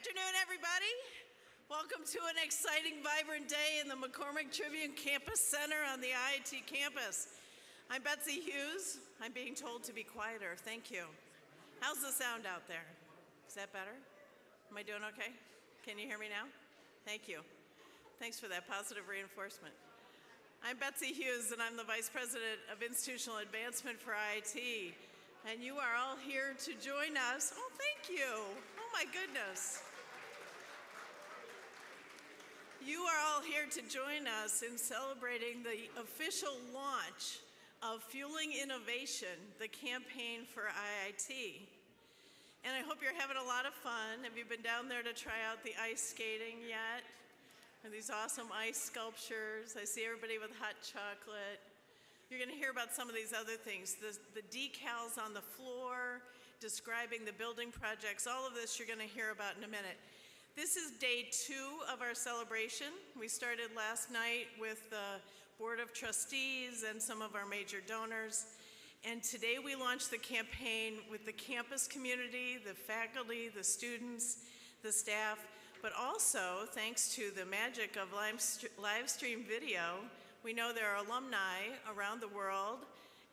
afternoon, everybody. Welcome to an exciting, vibrant day in the McCormick Tribune Campus Center on the IIT campus. I'm Betsy Hughes. I'm being told to be quieter. Thank you. How's the sound out there? Is that better? Am I doing okay? Can you hear me now? Thank you. Thanks for that positive reinforcement. I'm Betsy Hughes, and I'm the Vice President of Institutional Advancement for IIT. And you are all here to join us. Oh, thank you. Oh, my goodness. You are all here to join us in celebrating the official launch of Fueling Innovation, the campaign for IIT. And I hope you're having a lot of fun. Have you been down there to try out the ice skating yet? And these awesome ice sculptures. I see everybody with hot chocolate. You're going to hear about some of these other things. The decals on the floor, describing the building projects. All of this you're going to hear about in a minute. This is day 2 of our celebration. We started last night with the Board of Trustees and some of our major donors. And today we launched the campaign with the campus community, the faculty, the students, the staff, but also thanks to the magic of live stream video, we know there are alumni around the world,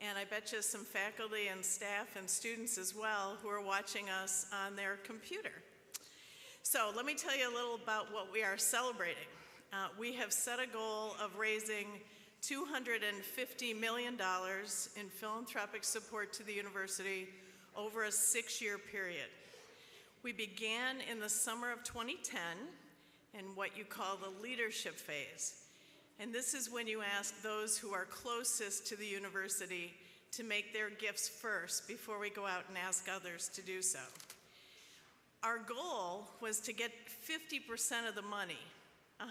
and I bet you some faculty and staff and students as well who are watching us on their computer. So let me tell you a little about what we are celebrating. We have set a goal of raising $250 million in philanthropic support to the university over a 6-year period. We began in the summer of 2010 in what you call the leadership phase. And this is when you ask those who are closest to the university to make their gifts first before we go out and ask others to do so. Our goal was to get 50% of the money, $125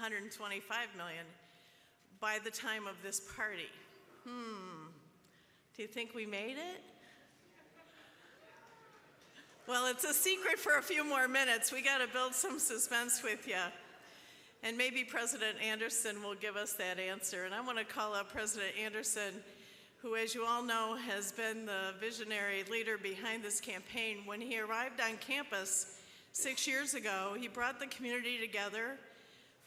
million, by the time of this party. Do you think we made it? Well, it's a secret for a few more minutes. We got to build some suspense with you. And maybe President Anderson will give us that answer. And I want to call out President Anderson, who, as you all know, has been the visionary leader behind this campaign. When he arrived on campus 6 years ago, he brought the community together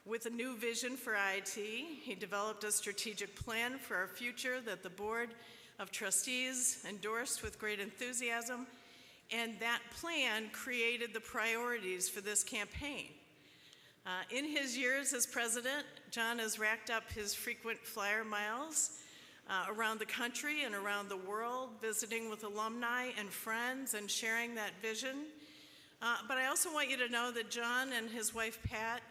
with a new vision for IIT. He developed a strategic plan for our future that the Board of Trustees endorsed with great enthusiasm, and that plan created the priorities for this campaign. In his years as president, John has racked up his frequent flyer miles around the country and around the world, visiting with alumni and friends and sharing that vision. But I also want you to know that John and his wife, Pat,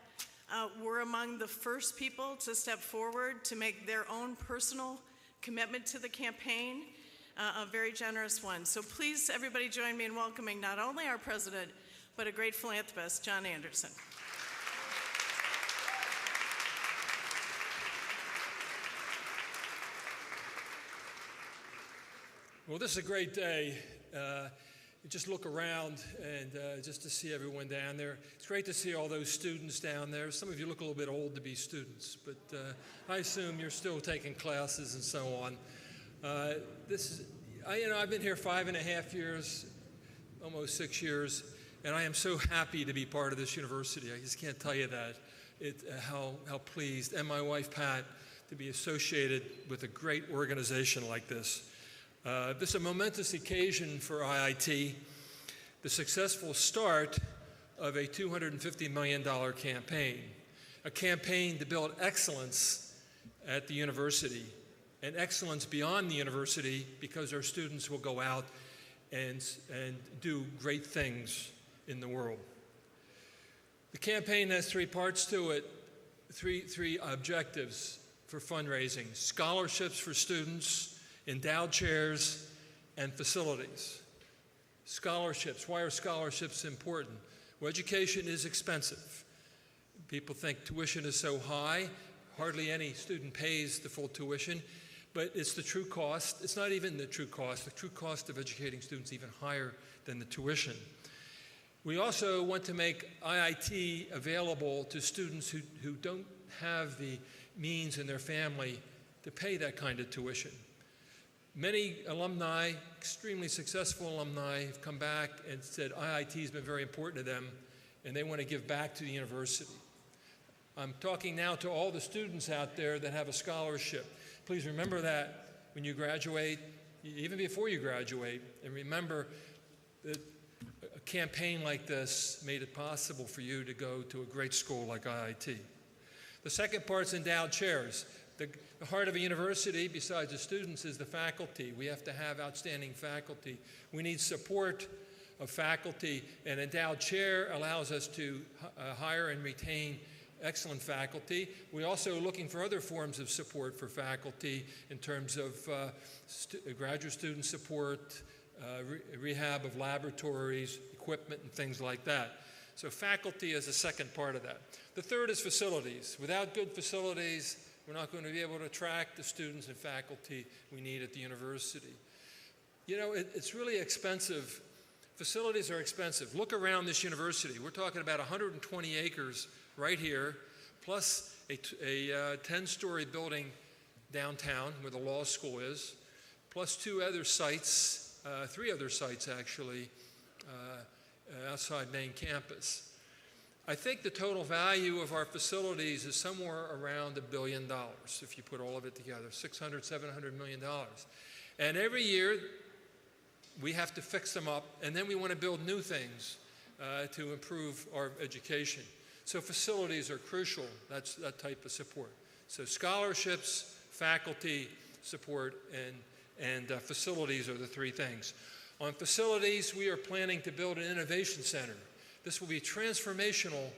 were among the first people to step forward to make their own personal commitment to the campaign, a very generous one. So please, everybody join me in welcoming not only our president, but a great philanthropist, John Anderson. Well, this is a great day. You just look around and just to see everyone down there. It's great to see all those students down there. Some of you look a little bit old to be students, but I assume you're still taking classes and so on. I've been here 5.5 years, almost 6 years, and I am so happy to be part of this university. I just can't tell you that. How pleased, and my wife Pat, to be associated with a great organization like this. This is a momentous occasion for IIT, the successful start of a $250 million campaign, a campaign to build excellence at the university, and excellence beyond the university, because our students will go out and do great things in the world. The campaign has 3 parts to it, three objectives for fundraising: scholarships for students, endowed chairs, and facilities. Scholarships. Why are scholarships important? Well, education is expensive. People think tuition is so high. Hardly any student pays the full tuition, but it's the true cost. It's not even the true cost. The true cost of educating students is even higher than the tuition. We also want to make IIT available to students who don't have the means in their family to pay that kind of tuition. Many alumni, extremely successful alumni, have come back and said IIT has been very important to them, and they want to give back to the university. I'm talking now to all the students out there that have a scholarship. Please remember that when you graduate, even before you graduate, and remember that a campaign like this made it possible for you to go to a great school like IIT. The second part's endowed chairs. The heart of a university, besides the students, is the faculty. We have to have outstanding faculty. We need support of faculty. An endowed chair allows us to hire and retain excellent faculty. We're also looking for other forms of support for faculty in terms of graduate student support, rehab of laboratories, equipment, and things like that. So faculty is a second part of that. The third is facilities. Without good facilities, we're not going to be able to attract the students and faculty we need at the university. You know, it's really expensive. Facilities are expensive. Look around this university. We're talking about 120 acres right here, plus a 10-story building downtown where the law school is, plus three other sites actually, outside main campus. I think the total value of our facilities is somewhere around $1 billion if you put all of it together, $600, $700 million. And every year we have to fix them up, and then we want to build new things to improve our education. So facilities are crucial. That's that type of support. So scholarships, faculty support, and facilities are the three things. On facilities, we are planning to build an innovation center. This will be transformational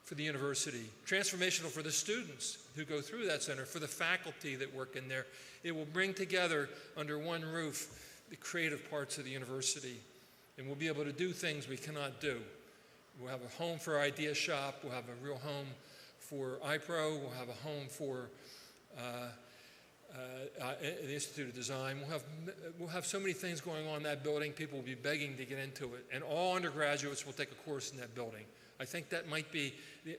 for the university, transformational for the students who go through that center, for the faculty that work in there. It will bring together under one roof the creative parts of the university, and we'll be able to do things we cannot do. We'll have a home for Idea Shop, we'll have a real home for iPro, we'll have a home for the Institute of Design. We'll have so many things going on in that building, people will be begging to get into it, and all undergraduates will take a course in that building. I think that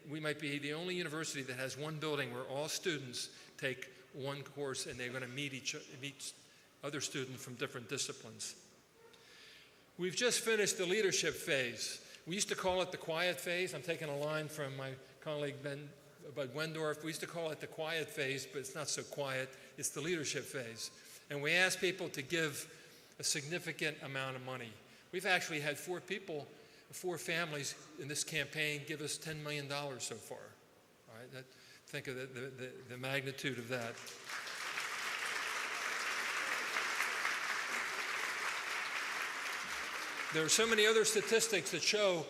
we might be the only university that has one building where all students take one course and they're going to meet other students from different disciplines. We've just finished the leadership phase. We used to call it the quiet phase. I'm taking a line from my colleague Bud Wendorf. We used to call it the quiet phase, but it's not so quiet. It's the leadership phase. And we ask people to give a significant amount of money. We've actually had 4 families in this campaign give us $10 million so far. All right? Think of the magnitude of that. There are so many other statistics that show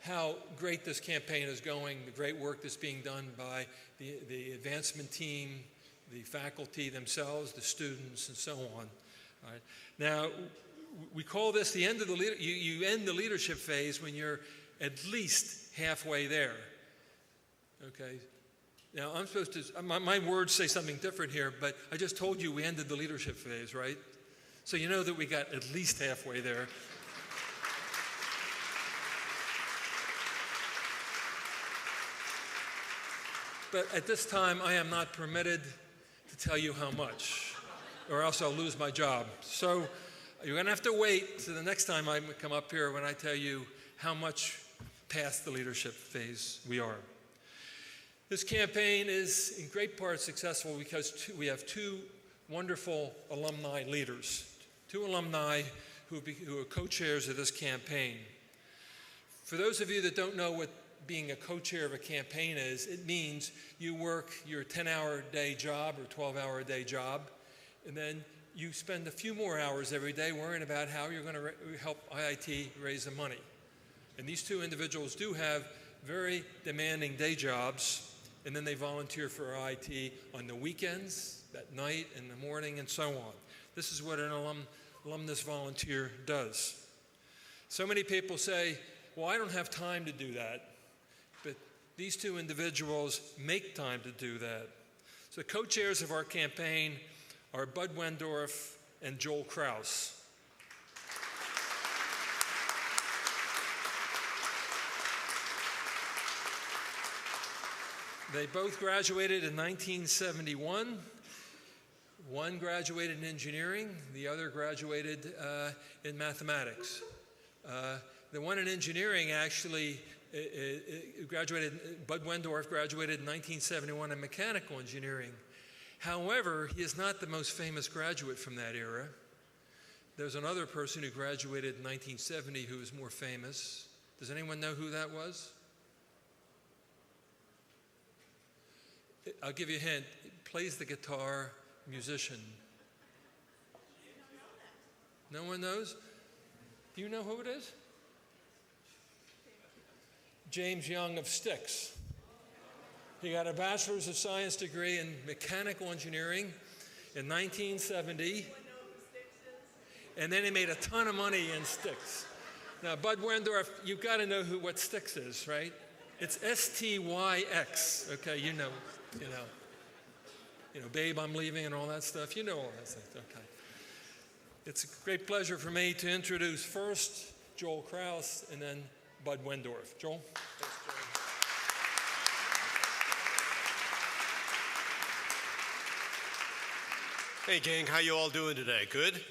how great this campaign is going, the great work that's being done by the advancement team, the faculty themselves, the students, and so on. All right. Now, we call this the end of the you end the leadership phase when you're at least halfway there. Okay. Now, I'm supposed to, my words say something different here, but I just told you we ended the leadership phase, right? So you know that we got at least halfway there. But at this time, I am not permitted to tell you how much, or else I'll lose my job. So you're going to have to wait to the next time I come up here when I tell you how much past the leadership phase we are. This campaign is in great part successful because we have 2 wonderful alumni leaders, 2 alumni who are co-chairs of this campaign. For those of you that don't know what being a co-chair of a campaign is, it means you work your 10-hour day job or 12-hour day job, and then you spend a few more hours every day worrying about how you're going to help IIT raise the money. And these 2 individuals do have very demanding day jobs, and then they volunteer for IIT on the weekends, at night, in the morning, and so on. This is what an alumnus volunteer does. So many people say, well, I don't have time to do that. But these 2 individuals make time to do that. So the co-chairs of our campaign are Bud Wendorf and Joel Kraus. They both graduated in 1971. One graduated in engineering, the other graduated in mathematics. The one in engineering actually Bud Wendorf graduated in 1971 in mechanical engineering. However, he is not the most famous graduate from that era. There's another person who graduated in 1970 who is more famous. Does anyone know who that was? I'll give you a hint. Plays the guitar, musician. No one knows? Do you know who it is? James Young of Styx. He got a Bachelor's of Science degree in mechanical engineering in 1970. And then he made a ton of money in Styx. Now, Bud Wendorf, you've got to know what Styx is, right? It's S-T-Y-X. Okay, you know, babe, I'm leaving and all that stuff. You know all that stuff. Okay. It's a great pleasure for me to introduce first Joel Kraus and then Bud Wendorf. Joel? Thanks, Joel. Hey gang, how you all doing today? Good?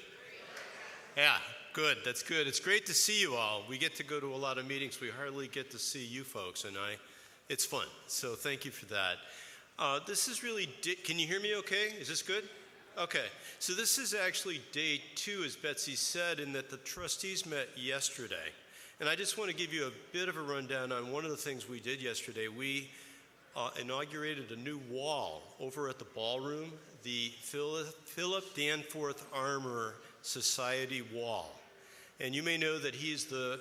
Yeah, good. That's good. It's great to see you all. We get to go to a lot of meetings. We hardly get to see you folks, and it's fun. So thank you for that. This is really, can you hear me okay? Is this good? Okay. So this is actually day 2, as Betsy said, in that the trustees met yesterday. And I just want to give you a bit of a rundown on one of the things we did yesterday. We inaugurated a new wall over at the ballroom, the Philip Danforth Armour Society Wall. And you may know that he's the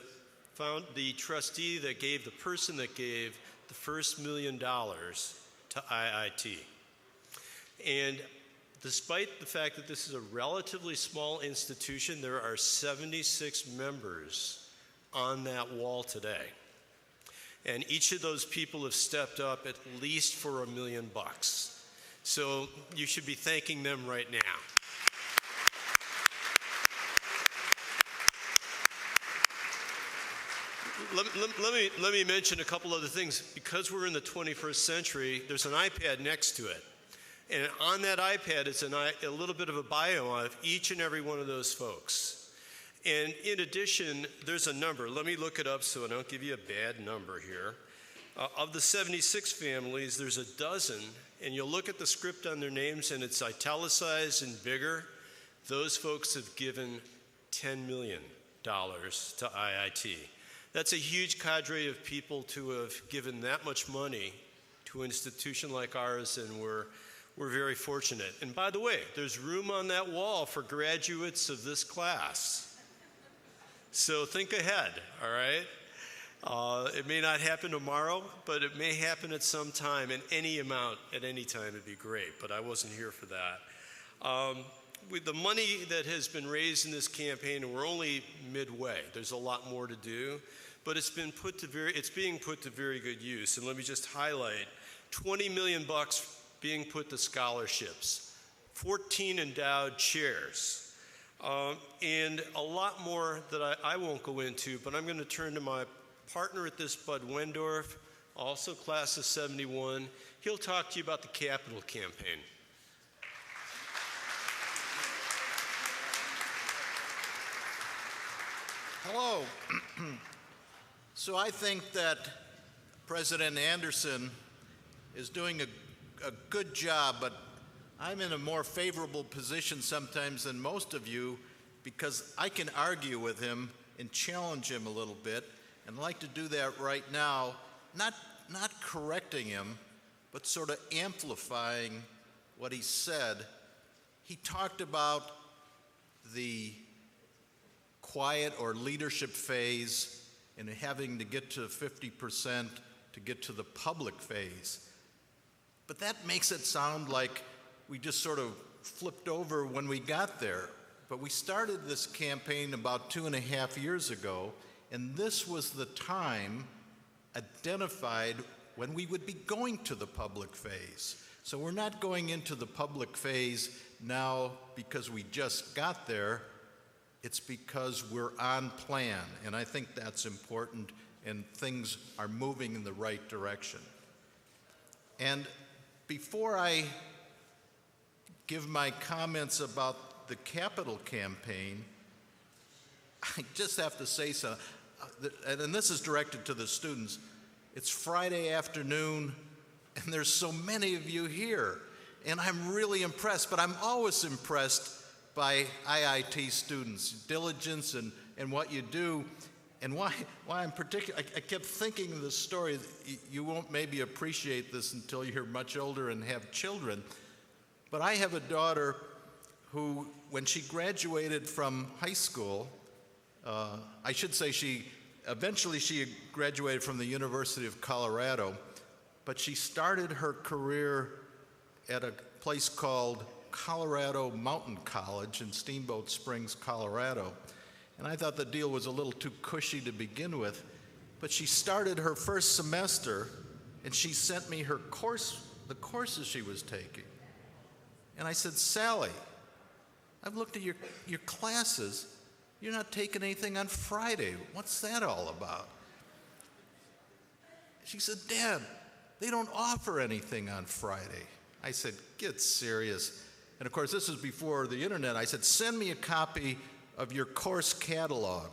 trustee that gave the person that gave the first $1 million to IIT. And despite the fact that this is a relatively small institution, there are 76 members on that wall today. And each of those people have stepped up at least for $1 million. So you should be thanking them right now. Let me mention a couple other things. Because we're in the 21st century, there's an iPad next to it. And on that iPad is a little bit of a bio of each and every one of those folks. And in addition, there's a number. Let me look it up so I don't give you a bad number here. Of the 76 families, there's a dozen, and you'll look at the script on their names and it's italicized and bigger. Those folks have given $10 million to IIT. That's a huge cadre of people to have given that much money to an institution like ours, and we're very fortunate. And by the way, there's room on that wall for graduates of this class. So think ahead, all right? It may not happen tomorrow, but it may happen at some time, and any amount at any time would be great, but I wasn't here for that. With the money that has been raised in this campaign, and we're only midway, there's a lot more to do, but it's being put to very good use. And let me just highlight, $20 million being put to scholarships, 14 endowed chairs, and a lot more that I won't go into, but I'm going to turn to my partner at this, Bud Wendorf, also class of 71. He'll talk to you about the capital campaign. Hello. So I think that President Anderson is doing a good job, but I'm in a more favorable position sometimes than most of you because I can argue with him and challenge him a little bit, and I'd like to do that right now, not correcting him, but sort of amplifying what he said. He talked about the quiet or leadership phase and having to get to 50% to get to the public phase. But that makes it sound like we just sort of flipped over when we got there. But we started this campaign about 2.5 years ago, and this was the time identified when we would be going to the public phase. So we're not going into the public phase now because we just got there. It's because we're on plan, and I think that's important, and things are moving in the right direction. And before I give my comments about the capital campaign, I just have to say so. and this is directed to the students, it's Friday afternoon, and there's so many of you here. And I'm really impressed, but I'm always impressed by IIT students' diligence and what you do. And why I'm particular, I kept thinking of this story. You won't maybe appreciate this until you're much older and have children. But I have a daughter who, when she graduated from high school, I should say eventually she graduated from the University of Colorado, but she started her career at a place called Colorado Mountain College in Steamboat Springs, Colorado. And I thought the deal was a little too cushy to begin with, but she started her first semester and she sent me the courses she was taking. And I said, Sally, I've looked at your classes. You're not taking anything on Friday. What's that all about? She said, Dad, they don't offer anything on Friday. I said, get serious. And of course, this is before the internet. I said, send me a copy of your course catalog.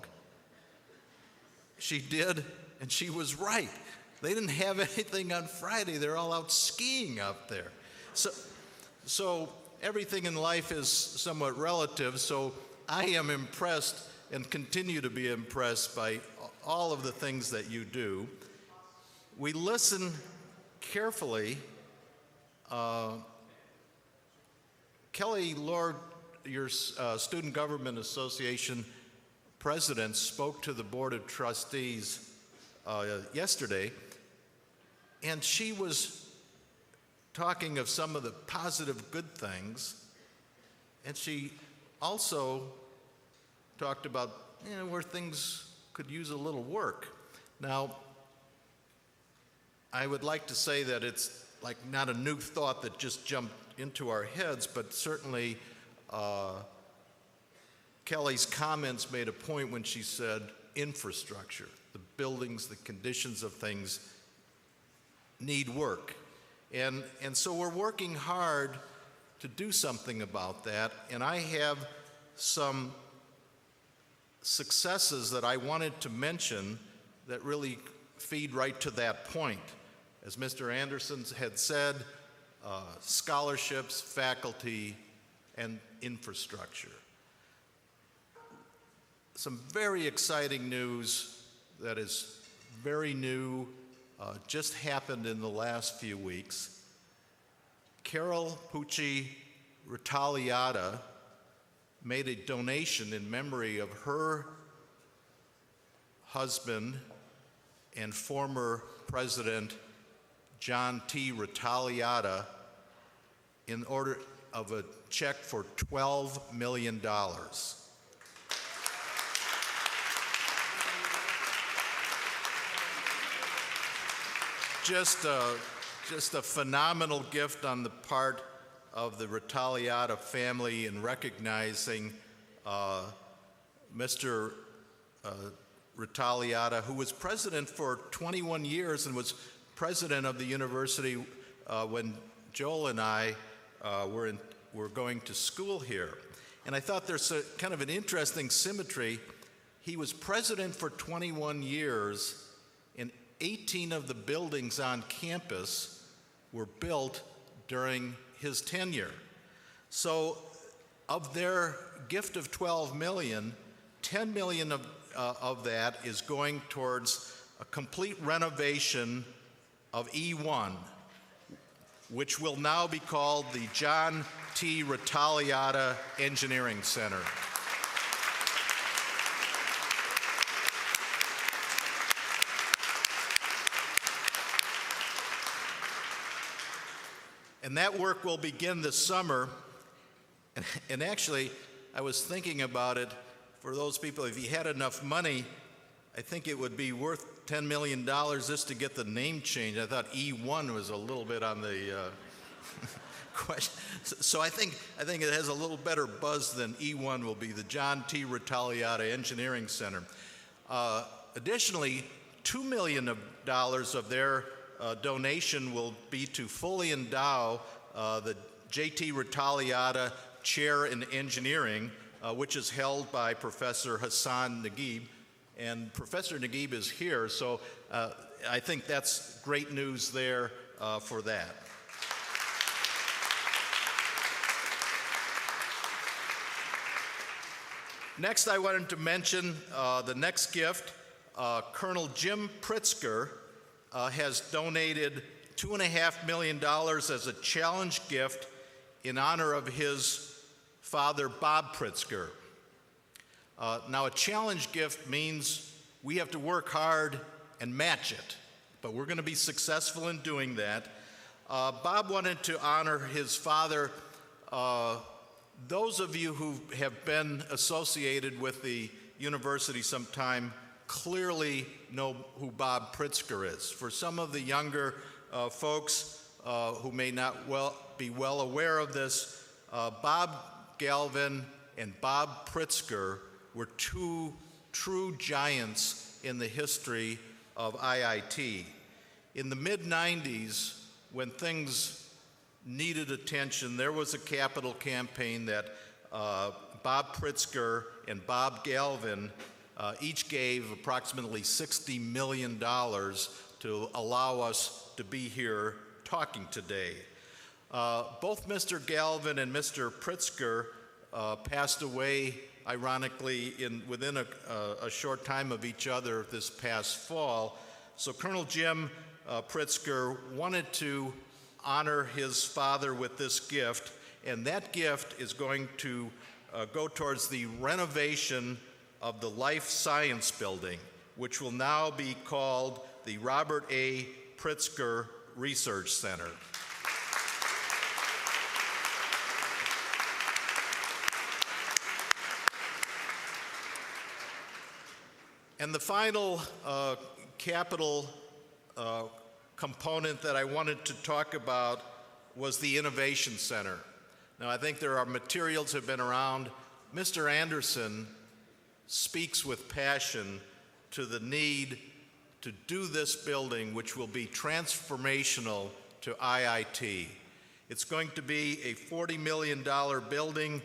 She did, and she was right. They didn't have anything on Friday. They're all out skiing out there. So everything in life is somewhat relative, so I am impressed and continue to be impressed by all of the things that you do. We listen carefully. Kelly Lord, your Student Government Association president, spoke to the Board of Trustees yesterday, and she was talking of some of the positive good things, and she also talked about where things could use a little work. Now, I would like to say that it's like not a new thought that just jumped into our heads, but certainly Kelly's comments made a point when she said infrastructure, the buildings, the conditions of things need work. And so we're working hard to do something about that, and I have some successes that I wanted to mention that really feed right to that point. As Mr. Anderson had said, scholarships, faculty, and infrastructure. Some very exciting news that is very new, just happened in the last few weeks. Carol Pucci Ritagliata made a donation in memory of her husband and former President John T. Ritagliata in order of a check for $12 million. Just a phenomenal gift on the part of the Ritagliata family in recognizing Mr. Ritagliata, who was president for 21 years and was president of the university when Joel and I were going to school here. And I thought there's a kind of an interesting symmetry. He was president for 21 years, and 18 of the buildings on campus were built during his tenure. So of their gift of $12 million, $10 million of that is going towards a complete renovation of E1, which will now be called the John T. Ritagliata Engineering Center. And that work will begin this summer. And actually, I was thinking about it for those people, if he had enough money, I think it would be worth $10 million just to get the name changed. I thought E1 was a little bit on the question. So I think it has a little better buzz than E1 will be, the John T. Ritagliata Engineering Center. Additionally, $2 million of their donation will be to fully endow the J.T. Ritagliata Chair in Engineering, which is held by Professor Hassan Naguib, And Professor Naguib is here, so I think that's great news there for that. Next, I wanted to mention the next gift. Colonel Jim Pritzker has donated $2.5 million as a challenge gift in honor of his father, Bob Pritzker. Now, a challenge gift means we have to work hard and match it, but we're going to be successful in doing that. Bob wanted to honor his father. Those of you who have been associated with the university sometime clearly know who Bob Pritzker is. For some of the younger folks who may not be well aware of this, Bob Galvin and Bob Pritzker were two true giants in the history of IIT. In the mid-90s, when things needed attention, there was a capital campaign that Bob Pritzker and Bob Galvin each gave approximately $60 million to allow us to be here talking today. Both Mr. Galvin and Mr. Pritzker passed away, ironically, within a short time of each other this past fall. So Colonel Jim Pritzker wanted to honor his father with this gift, and that gift is going to go towards the renovation of the Life Science Building, which will now be called the Robert A. Pritzker Research Center. And the final capital component that I wanted to talk about was the Innovation Center. Now, I think there are materials that have been around. Mr. Anderson speaks with passion to the need to do this building, which will be transformational to IIT. It's going to be a $40 million building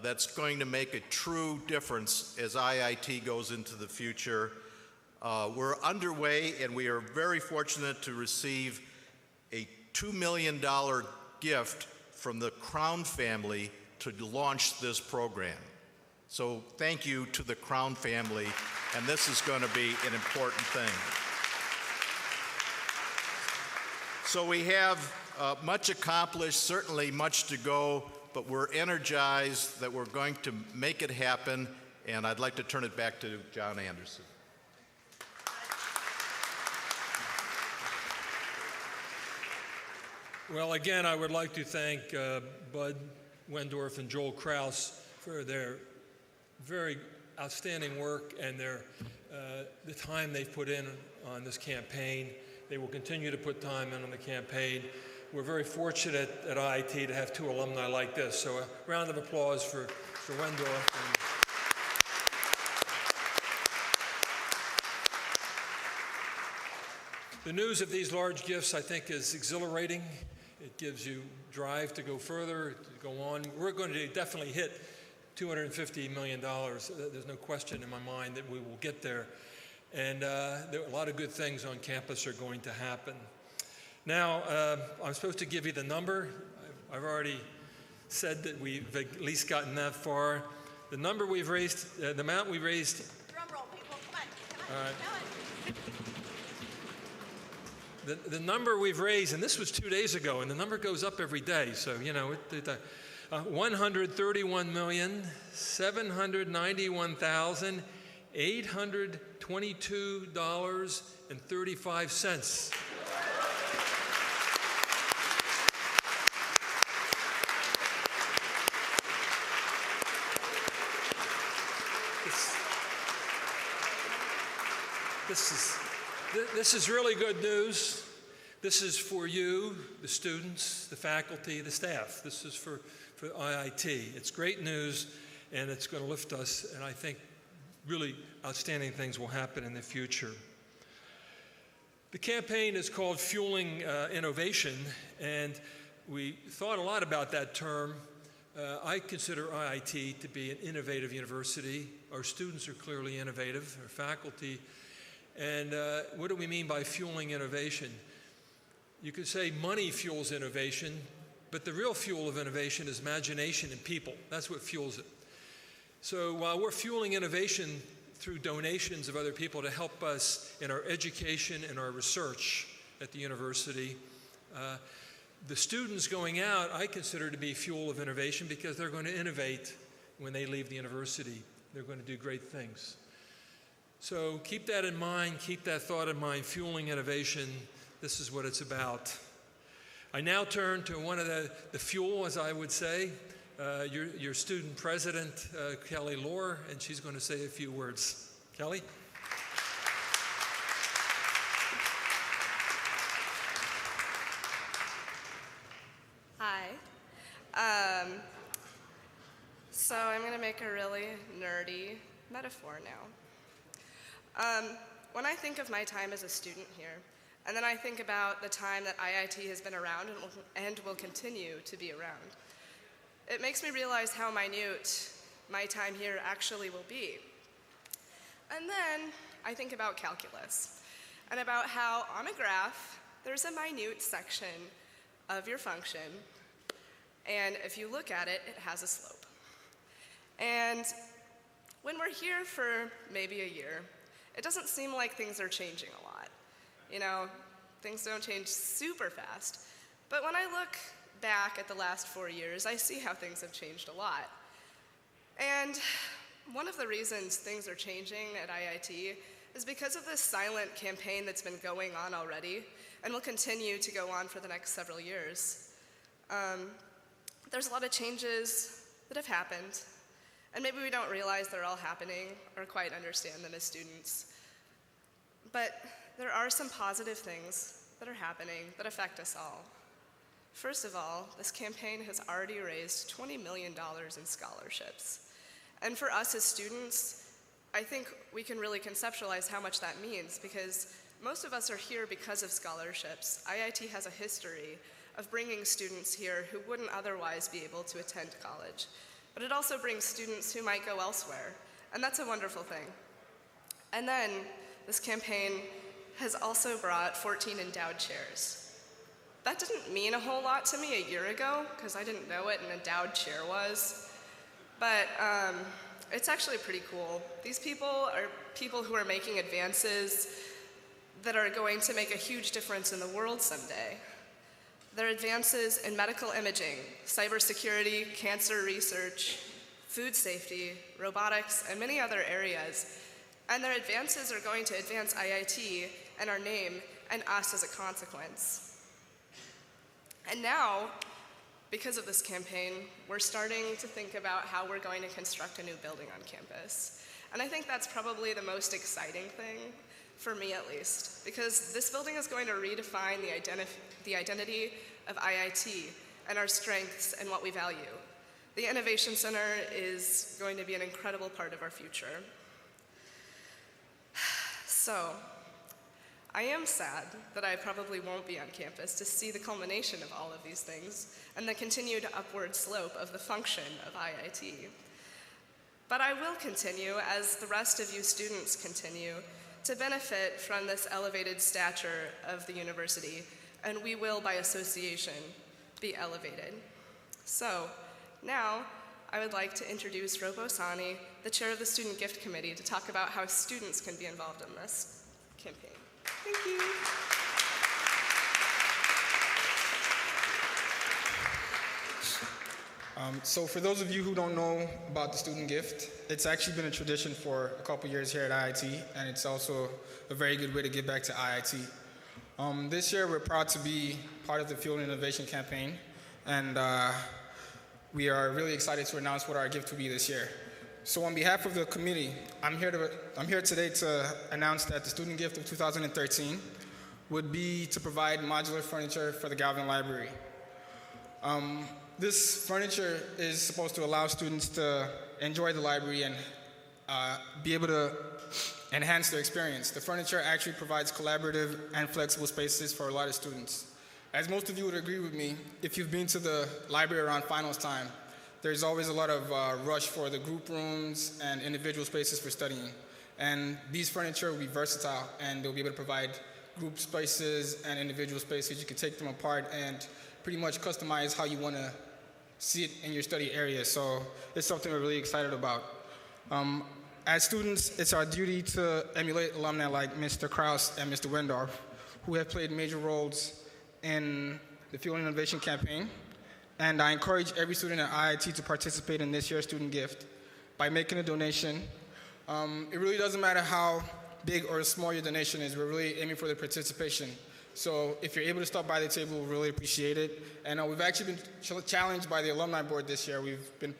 that's going to make a true difference as IIT goes into the future. We're underway, and we are very fortunate to receive a $2 million gift from the Crown family to launch this program. So thank you to the Crown family, and this is going to be an important thing. So we have much accomplished, certainly much to go, but we're energized that we're going to make it happen, and I'd like to turn it back to John Anderson. Well, again, I would like to thank Bud Wendorf and Joel Kraus for their very outstanding work and the time they've put in on this campaign. They will continue to put time in on the campaign. We're very fortunate at IIT to have two alumni like this. So a round of applause for Wendorf. The news of these large gifts, I think, is exhilarating. It gives you drive to go further, to go on. We're going to definitely hit $250 million. There's no question in my mind that we will get there. And there are a lot of good things on campus are going to happen. Now, I'm supposed to give you the number. I've already said that we've at least gotten that far. The number we've raised, the amount we raised. Drum roll, people, come on. All right. The number we've raised, and this was 2 days ago, and the number goes up every day. So, you know, $131,791,822.35. This is really good news. This is for you, the students, the faculty, the staff. This is for IIT. It's great news, and it's going to lift us, and I think really outstanding things will happen in the future. The campaign is called Fueling Innovation, and we thought a lot about that term I consider IIT to be an innovative university. Our students are clearly innovative, our faculty. And what do we mean by fueling innovation? You could say money fuels innovation, but the real fuel of innovation is imagination and people. That's what fuels it. So while we're fueling innovation through donations of other people to help us in our education and our research at the university, the students going out, I consider to be fuel of innovation because they're going to innovate when they leave the university. They're going to do great things. So keep that in mind, keep that thought in mind, fueling innovation. This is what it's about. I now turn to one of the fuel, as I would say, your student president, Kelly Lohr, and she's going to say a few words. Kelly? Hi. So I'm going to make a really nerdy metaphor now. When I think of my time as a student here, and then I think about the time that IIT has been around and will continue to be around, it makes me realize how minute my time here actually will be. And then I think about calculus, and about how on a graph, there's a minute section of your function, and if you look at it, it has a slope. And when we're here for maybe a year, it doesn't seem like things are changing a lot. You know, things don't change super fast. But when I look back at the last 4 years, I see how things have changed a lot. And one of the reasons things are changing at IIT is because of this silent campaign that's been going on already and will continue to go on for the next several years. There's a lot of changes that have happened, and maybe we don't realize they're all happening or quite understand them as students. But there are some positive things that are happening that affect us all. First of all, this campaign has already raised $20 million in scholarships. And for us as students, I think we can really conceptualize how much that means, because most of us are here because of scholarships. IIT has a history of bringing students here who wouldn't otherwise be able to attend college. But it also brings students who might go elsewhere, and that's a wonderful thing. And then this campaign has also brought 14 endowed chairs. That didn't mean a whole lot to me a year ago, because I didn't know what an endowed chair was. But it's actually pretty cool. These people are people who are making advances that are going to make a huge difference in the world someday. They're advances in medical imaging, cybersecurity, cancer research, food safety, robotics, and many other areas. And their advances are going to advance IIT and our name and us as a consequence. And now, because of this campaign, we're starting to think about how we're going to construct a new building on campus. And I think that's probably the most exciting thing, for me at least, because this building is going to redefine the identity of IIT and our strengths and what we value. The Innovation Center is going to be an incredible part of our future. So, I am sad that I probably won't be on campus to see the culmination of all of these things and the continued upward slope of the function of IIT. But I will continue, as the rest of you students continue, to benefit from this elevated stature of the university, and we will, by association, be elevated. So, now, I would like to introduce Robo Sani, the chair of the Student Gift Committee, to talk about how students can be involved in this campaign. Thank you. So for those of you who don't know about the student gift, it's actually been a tradition for a couple years here at IIT, and it's also a very good way to give back to IIT. This year we're proud to be part of the Fuel Innovation campaign, and we are really excited to announce what our gift will be this year. So on behalf of the committee, I'm here today to announce that the student gift of 2013 would be to provide modular furniture for the Galvin Library. This furniture is supposed to allow students to enjoy the library and be able to enhance their experience. The furniture actually provides collaborative and flexible spaces for a lot of students. As most of you would agree with me, if you've been to the library around finals time, there's always a lot of rush for the group rooms and individual spaces for studying. And these furniture will be versatile, and they'll be able to provide group spaces and individual spaces. You can take them apart and pretty much customize how you want to see it in your study area. So it's something we're really excited about. As students, it's our duty to emulate alumni like Mr. Kraus and Mr. Wendorf, who have played major roles in the Fueling Innovation campaign. And I encourage every student at IIT to participate in this year's student gift by making a donation. It really doesn't matter how big or small your donation is. We're really aiming for the participation. So if you're able to stop by the table, we'll really appreciate it. And we've actually been challenged by the Alumni Board this year. We've been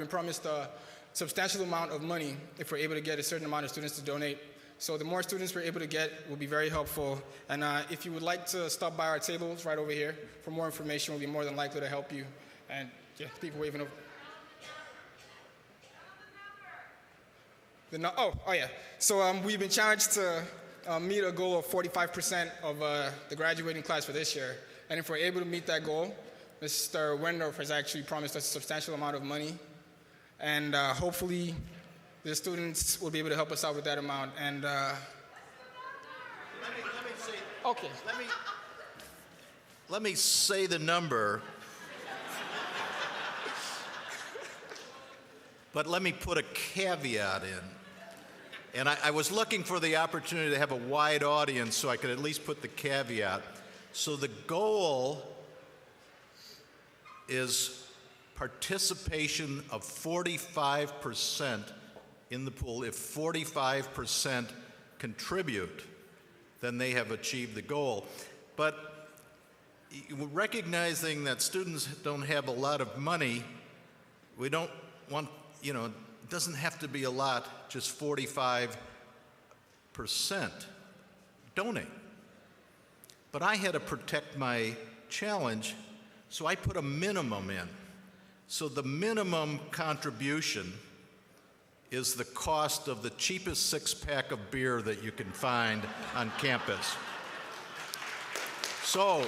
promised a substantial amount of money if we're able to get a certain amount of students to donate. So the more students we're able to get will be very helpful. And if you would like to stop by our tables right over here for more information, we'll be more than likely to help you. And yeah, people waving over. Yeah. So we've been challenged to meet a goal of 45% of the graduating class for this year. And if we're able to meet that goal, Mr. Wendorf has actually promised us a substantial amount of money. And hopefully the students will be able to help us out with that amount. And let me say the number, but let me put a caveat in. And I was looking for the opportunity to have a wide audience so I could at least put the caveat. So the goal is participation of 45% in the pool. If 45% contribute, then they have achieved the goal. But recognizing that students don't have a lot of money, we don't want, it doesn't have to be a lot, just 45% donate. But I had to protect my challenge, so I put a minimum in. So the minimum contribution is the cost of the cheapest six-pack of beer that you can find on campus. So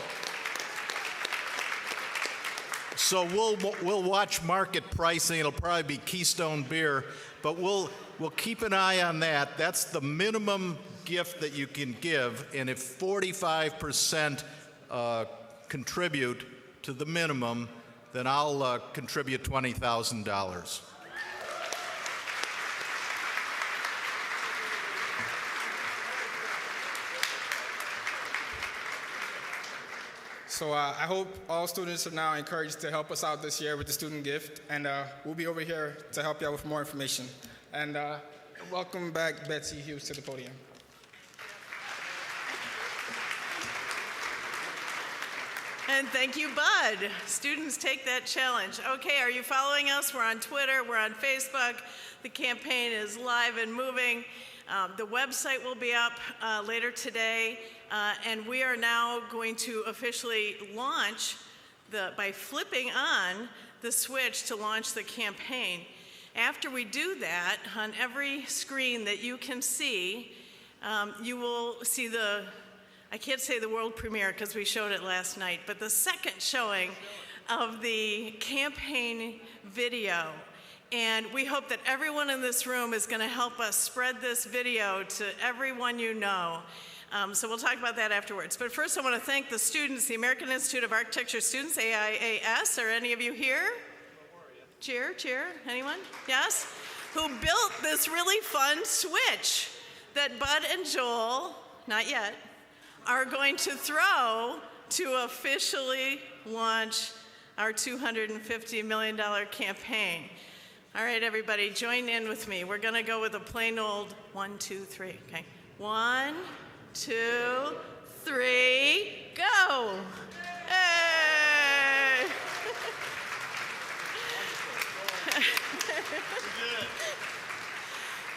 we'll watch market pricing. It'll probably be Keystone beer, but we'll keep an eye on that. That's the minimum gift that you can give, and if 45% contribute to the minimum, then I'll contribute $20,000. So I hope all students are now encouraged to help us out this year with the student gift, and we'll be over here to help you out with more information. And welcome back Betsy Hughes to the podium. And thank you, Bud. Students, take that challenge. Okay, are you following us? We're on Twitter, we're on Facebook. The campaign is live and moving. The website will be up later today, and we are now going to officially launch by flipping on the switch to launch the campaign. After we do that, on every screen that you can see, you will see I can't say the world premiere because we showed it last night, but the second showing of the campaign video. And we hope that everyone in this room is going to help us spread this video to everyone you know. So we'll talk about that afterwards. But first I want to thank the students, the American Institute of Architecture students, AIAS. Are any of you here? Cheer, cheer. Anyone? Yes? Who built this really fun switch that Bud and Joel, not yet, are going to throw to officially launch our $250 million campaign. All right, everybody, join in with me. We're going to go with a plain old 1, 2, 3. Okay, 1, 2, 3.